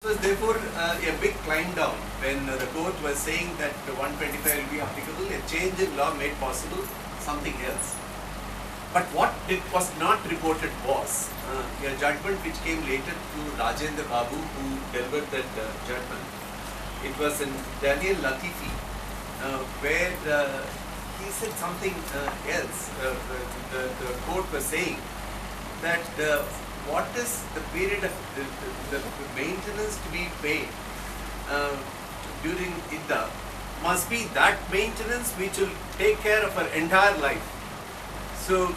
So therefore a big climb down when the court was saying that 125 will be applicable, a change in law made possible something else. But what it was not reported was a judgment which came later to Rajendra Babu, who delivered that judgment. It was in Daniel Latifi, where he said something else. The court was saying that what is the period of the maintenance to be paid during Idda must be that maintenance which will take care of her entire life. So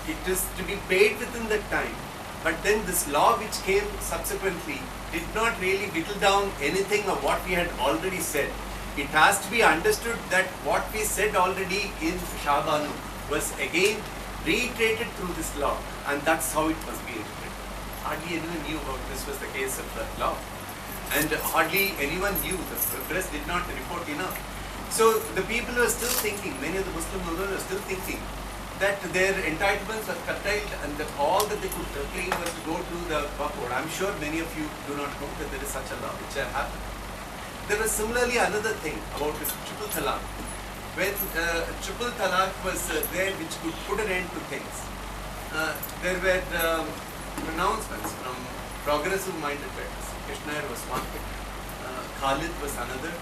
it is to be paid within that time. But then this law which came subsequently did not really whittle down anything of what we had already said. It has to be understood that what we said already in Shabanu was again reiterated through this law, and that's how it must be interpreted. Hardly anyone knew about this was the case of the law, and hardly anyone knew, the press did not report enough. So the people were still thinking, many of the Muslim women were still thinking that their entitlements were curtailed and that all that they could claim was to go to the Waqf. I'm sure many of you do not know that there is such a law which happened. There was similarly another thing about this triple talaq. When triple talaq was there which could put an end to things, there were pronouncements from progressive minded writers. Krishna was one, Khalid was another.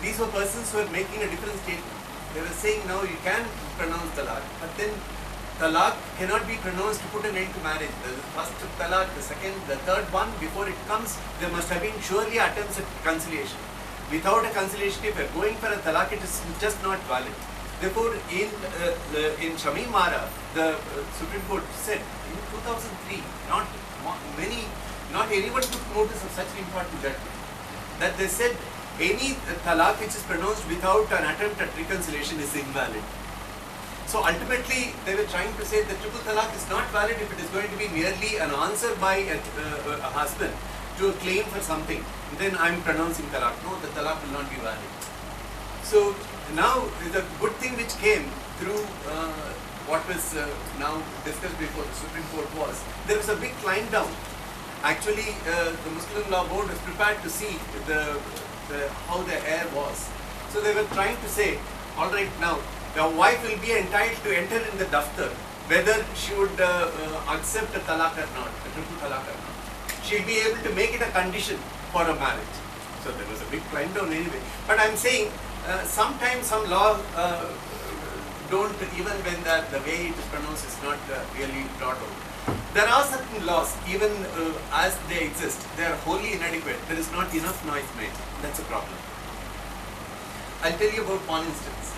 These were persons who were making a different statement. They were saying now you can pronounce talaq, but then talaq cannot be pronounced to put an end to marriage. The first talaq, the second, the third one, before it comes, there must have been surely attempts at conciliation. Without a conciliation, if you are going for a talaq, it is just not valid. Therefore, in Shamim Mara, the Supreme Court said in 2003, not anyone took notice of such an important judgment, that they said any talaq which is pronounced without an attempt at reconciliation is invalid. So ultimately, they were trying to say that triple talaq is not valid if it is going to be merely an answer by a husband to a claim for something. Then I am pronouncing talaq. No, the talaq will not be valid. So now the good thing which came through what was now discussed before the Supreme Court was there was a big climb down. Actually, the Muslim Law Board was prepared to see how the air was. So they were trying to say, all right, now the wife will be entitled to enter in the daftar whether she would accept a talaq or not, a triple talaq or not. She'll be able to make it a condition for a marriage. So there was a big climb down anyway. But I'm saying sometimes some law don't, even when the way it is pronounced is not really brought out. There are certain laws, even as they exist, they are wholly inadequate. There is not enough noise made. That's a problem. I'll tell you about one instance.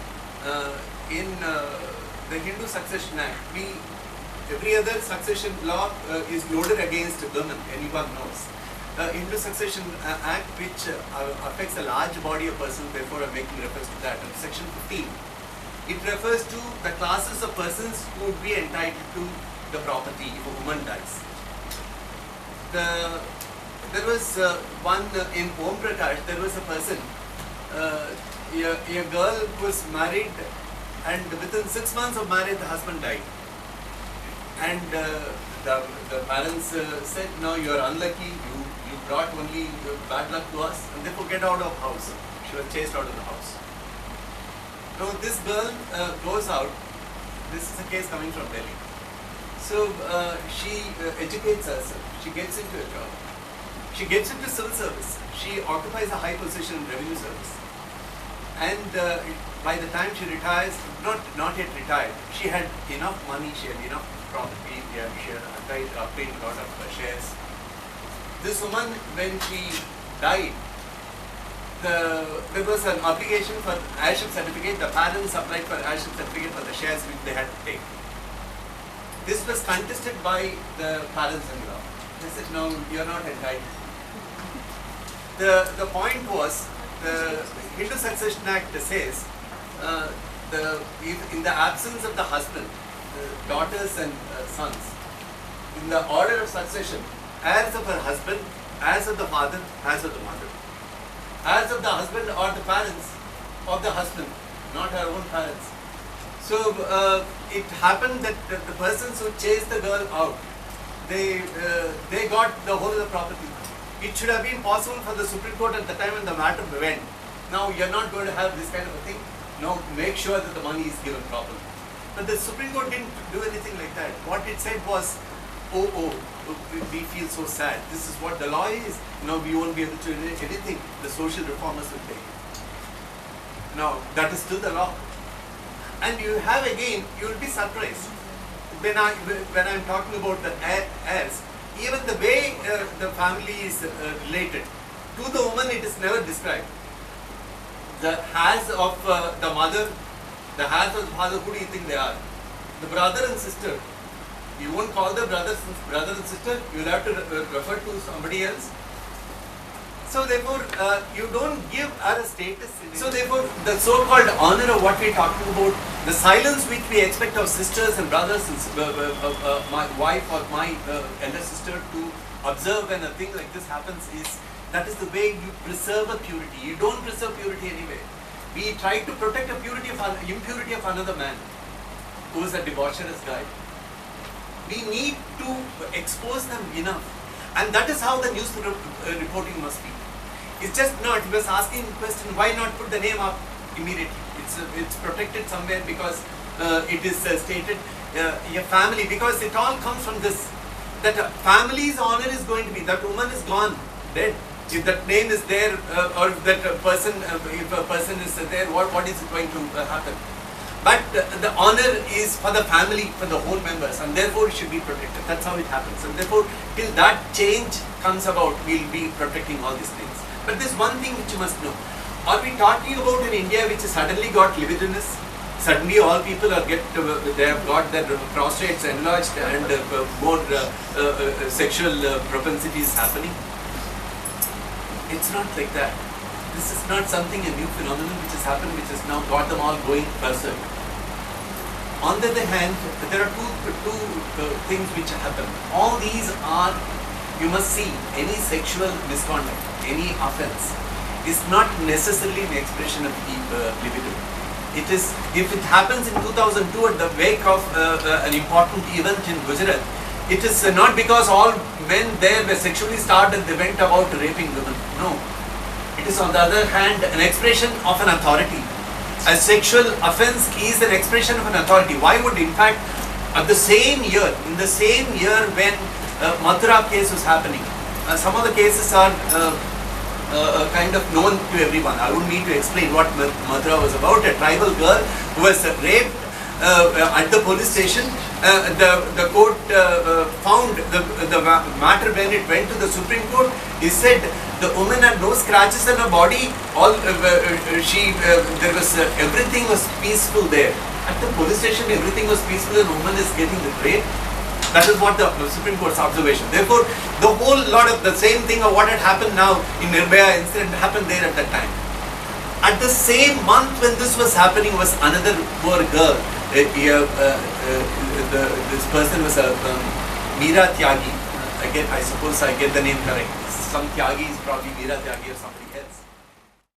In the Hindu Succession Act, every other succession law is loaded against women, anyone knows. Hindu Succession Act, which affects a large body of persons, therefore I'm making reference to that, Section 15. It refers to the classes of persons who would be entitled to the property if a woman dies. There was one in Om Prakash, there was a person, a girl was married, and within 6 months of marriage the husband died. And the parents said, no, you are unlucky, you brought only bad luck to us, and therefore get out of house. She was chased out of the house. So this girl goes out. This is a case coming from Delhi. So she educates herself. She gets into a job. She gets into civil service. She occupies a high position in revenue service. And by the time she retires, not yet retired, she had enough money, she had enough property, she had obtained a lot of shares. This woman, when she died, there was an obligation for heirship certificate. The parents applied for heirship certificate for the shares which they had to take. This was contested by the parents-in-law. They said, no, you are not entitled. The point was, the Hindu Succession Act says, in the absence of the husband, daughters and sons, in the order of succession, heirs of her husband, heirs of the father, heirs of the mother. Heirs of the husband are the parents of the husband, not her own parents. So it happened that the persons who chased the girl out, they got the whole of the property. It should have been possible for the Supreme Court at the time when the matter went. Now you're not going to have this kind of a thing. No, make sure that the money is given properly. But the Supreme Court didn't do anything like that. What it said was, we feel so sad. This is what the law is. Now we won't be able to do anything. The social reformers will take it. Now that is still the law. And you have again, you will be surprised when I'm talking about the heirs. Even the way the family is related to the woman, it is never described. The heirs of the mother, the heirs of the father, who do you think they are? The brother and sister. You won't call the brother and sister. You will have to refer to somebody else. So therefore, you don't give her a status. So therefore, the so-called honor of what we are talking about, the silence which we expect of sisters and brothers, and my wife or my elder sister to observe when a thing like this happens, that is the way you preserve a purity. You don't preserve purity anyway. We try to protect the impurity of another man who is a debaucherous guy. We need to expose them enough. And that is how the news reporting must be. It's just not, he was asking the question, why not put the name up immediately? It's protected somewhere because it is stated, your family, because it all comes from this, that a family's honor is going to be, that woman is gone, dead. If that name is there, or that person, if a person is there, what is going to happen? But the honor is for the family, for the whole members, and therefore it should be protected. That's how it happens. And therefore, till that change comes about, we'll be protecting all these things. But there's one thing which you must know. Are we talking about an India which has suddenly got libidinous? Suddenly all people they have got their prostrates enlarged and more sexual propensities happening? It's not like that. This is not something, a new phenomenon which has happened, which has now got them all going berserk. On the other hand, there are two things which happen. All these are, you must see, any sexual misconduct, any offense, is not necessarily an expression of libido. It is, if it happens in 2002 at the wake of an important event in Gujarat, it is not because all men there were sexually starved and they went about raping women. No. It is on the other hand an expression of an authority. A sexual offense is an expression of an authority. Why would, in fact, in the same year when Mathura case was happening, some of the cases are kind of known to everyone. I wouldn't need to explain what Mathura was about. A tribal girl who was raped at the police station. The court found the matter when it went to the Supreme Court. He said the woman had no scratches on her body. There was everything was peaceful there. At the police station, everything was peaceful, and the woman is getting raped. That is what the Supreme Court's observation. Therefore, the whole lot of the same thing of what had happened now in Nirbhaya incident happened there at that time. At the same month when this was happening was another poor girl. This person was a Meera Tyagi. Again, I suppose I get the name correct. Some Tyagi is probably Meera Tyagi or somebody else.